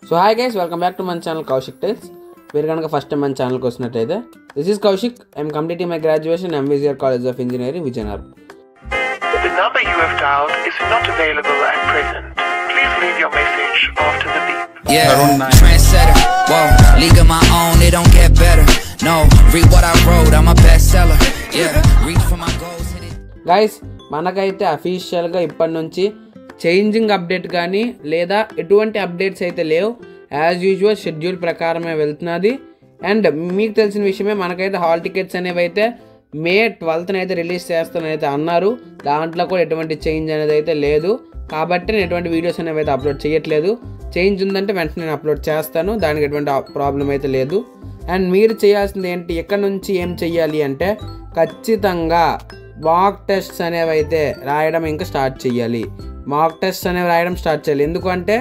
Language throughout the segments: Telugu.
So hi guys, welcome back to my channel Kaushik Tales. We're gonna first time my channel kosinaithe. This is Kaushik. I'm completing my graduation MVCR College of Engineering, Vijayanagaram. The number you have dialed is not available at present. Please leave your message after the beep. Yeah, trendsetter. Whoa, league of my own, it don't get better. No, read what I wrote, I'm a bestseller. Yeah, reach for my goals. Guys, మనకైతే అఫీషియల్గా ఇప్పటి నుంచి చేంజింగ్ అప్డేట్ కానీ లేదా ఎటువంటి అప్డేట్స్ అయితే లేవు. యాజ్ యూజువల్ షెడ్యూల్ ప్రకారమే వెళ్తున్నది. అండ్ మీకు తెలిసిన విషయమే, మనకైతే హాల్ టికెట్స్ అనేవి అయితే May 12th అయితే రిలీజ్ చేస్తానని అయితే అన్నారు. దాంట్లో కూడా ఎటువంటి చేంజ్ అనేది అయితే లేదు. కాబట్టి నేను ఎటువంటి వీడియోస్ అనేవి అయితే అప్లోడ్ చేయట్లేదు. చేంజ్ ఉందంటే వెంటనే నేను అప్లోడ్ చేస్తాను, దానికి ఎటువంటి ప్రాబ్లం అయితే లేదు. అండ్ మీరు చేయాల్సింది ఏంటి, ఎక్కడి నుంచి ఏం చెయ్యాలి అంటే ఖచ్చితంగా మాక్ టెస్ట్స్ అనేవి అయితే రాయడం ఇంకా స్టార్ట్ చేయాలి. మాక్ టెస్ట్స్ అనేవి రాయడం స్టార్ట్ చేయాలి. ఎందుకంటే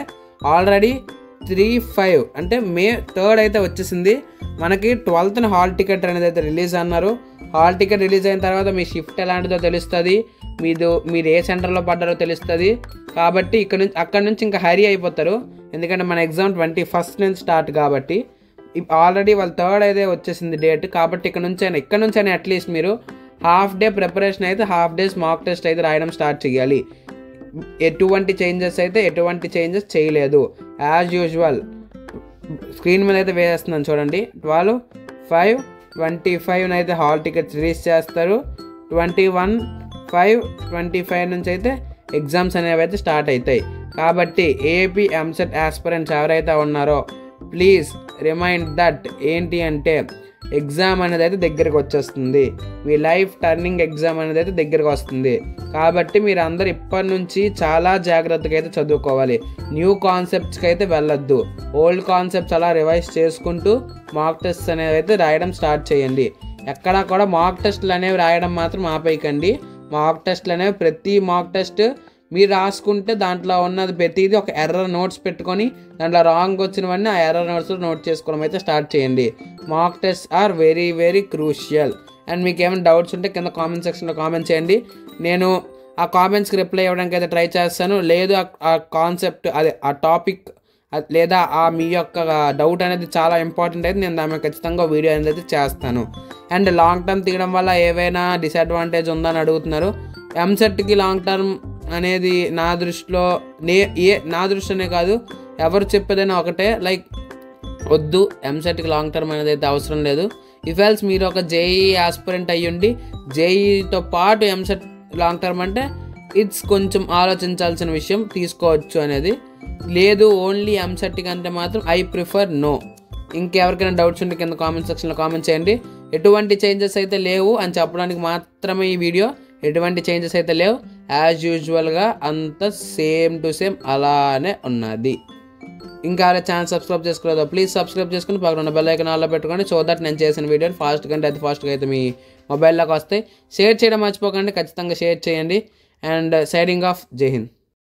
ఆల్రెడీ 3/5 అంటే May 3rd అయితే వచ్చేసింది. మనకి 12th హాల్ టికెట్ అనేది అయితే రిలీజ్ అన్నారు. హాల్ టికెట్ రిలీజ్ అయిన తర్వాత మీ షిఫ్ట్ ఎలాంటిదో తెలుస్తుంది, మీరు ఏ సెంటర్లో పడ్డారో తెలుస్తుంది. కాబట్టి అక్కడ నుంచి ఇంకా హరీ అయిపోతారు. ఎందుకంటే మన ఎగ్జామ్ 21st నుంచి స్టార్ట్ కాబట్టి ఆల్రెడీ వాళ్ళ 3rd అయితే వచ్చేసింది డేట్. కాబట్టి ఇక్కడ నుంచి అయినా అట్లీస్ట్ మీరు హాఫ్ డే ప్రిపరేషన్ అయితే హాఫ్ డేస్ మాక్ టెస్ట్ అయితే రాయడం స్టార్ట్ చేయాలి. ఎటువంటి చేంజెస్ చేయలేదు. యాజ్ యూజువల్ స్క్రీన్ మీద అయితే వేసేస్తున్నాను చూడండి. 12/5/25 అయితే హాల్ టికెట్స్ రిలీజ్ చేస్తారు. 21/5/25 నుంచి అయితే ఎగ్జామ్స్ అనేవి అయితే స్టార్ట్ అవుతాయి. కాబట్టి ఏపీ ఎంసెట్ ఆస్పిరెంట్స్ ఎవరైతే ఉన్నారో ప్లీజ్ రిమైండ్ దట్ ఏంటి అంటే ఎగ్జామ్ అనేది అయితే దగ్గరికి వచ్చేస్తుంది. మీ లైఫ్ టర్నింగ్ ఎగ్జామ్ అనేది అయితే దగ్గరికి వస్తుంది. కాబట్టి మీరు అందరు ఇప్పటి నుంచి చాలా జాగ్రత్తగా అయితే చదువుకోవాలి. న్యూ కాన్సెప్ట్స్కి అయితే వెళ్ళొద్దు. ఓల్డ్ కాన్సెప్ట్స్ అలా రివైజ్ చేసుకుంటూ మాక్ టెస్ట్ అనేవి అయితే రాయడం స్టార్ట్ చేయండి. ఎక్కడా కూడా మాక్ టెస్ట్లు అనేవి రాయడం మాత్రం ఆపేయకండి. మాక్ టెస్ట్లు అనేవి ప్రతి మాక్ టెస్ట్ మీరు రాసుకుంటే దాంట్లో ఉన్నది ప్రతిదీ ఒక ఎర్రర్ నోట్స్ పెట్టుకొని దాంట్లో రాంగ్ వచ్చినవన్నీ ఆ ఎర్రర్ నోట్స్లో నోట్ చేసుకోవడం అయితే స్టార్ట్ చేయండి. Mock test are very very crucial. And మీకు ఏమైనా డౌట్స్ ఉంటే కింద కామెంట్ సెక్షన్లో కామెంట్ చేయండి. నేను ఆ కామెంట్స్కి రిప్లై ఇవ్వడానికి అయితే ట్రై చేస్తాను. లేదు ఆ కాన్సెప్ట్ ఆ టాపిక్ లేదా మీ యొక్క డౌట్ అనేది చాలా ఇంపార్టెంట్ అయితే నేను దాని ఖచ్చితంగా వీడియో అనేది అయితే చేస్తాను. అండ్ లాంగ్ టర్మ్ తీయడం వల్ల ఏవైనా డిసడ్వాంటేజ్ ఉందని అడుగుతున్నారు. ఎంసెట్కి లాంగ్ టర్మ్ అనేది నా దృష్టిలో నా దృష్టినే కాదు, ఎవరు చెప్పేదైనా ఒకటే, లైక్ వద్దు, ఎంసెట్కి లాంగ్ టర్మ్ అనేది అయితే అవసరం లేదు. ఇఫ్ ఎల్స్ మీరు ఒక జేఈ ఆస్పిరెంట్ అయ్యుండి జేఈతో పాటు ఎంసెట్ లాంగ్ టర్మ్ అంటే ఇట్స్ కొంచెం ఆలోచించాల్సిన విషయం, తీసుకోవచ్చు అనేది. లేదు ఓన్లీ ఎంసెట్కి అంటే మాత్రం ఐ ప్రిఫర్ నో. ఇంకెవరికైనా డౌట్స్ ఉంటే కింద కామెంట్ సెక్షన్లో కామెంట్ చేయండి. ఎటువంటి చేంజెస్ అయితే లేవు అని చెప్పడానికి మాత్రమే ఈ వీడియో. ఎటువంటి చేంజెస్ అయితే లేవు, యాజ్ యూజువల్గా అంత సేమ్ టు సేమ్ అలానే ఉన్నది. ఇంకా ఛానల్ సబ్స్క్రైబ్ చేసుకోలేదో ప్లీజ్ సబ్స్క్రైబ్ చేసుకుని పక్కన ఉన్న బెల్ ఐకాన్ ఆన్లో పెట్టుకోండి. సో దట్ నేను చేసిన వీడియోని ఫాస్ట్గా అయితే మీ మొబైల్లోకి వస్తాయి. షేర్ చేయడం మర్చిపోకండి, ఖచ్చితంగా షేర్ చేయండి. అండ్ సైనింగ్ ఆఫ్, జై హింద్.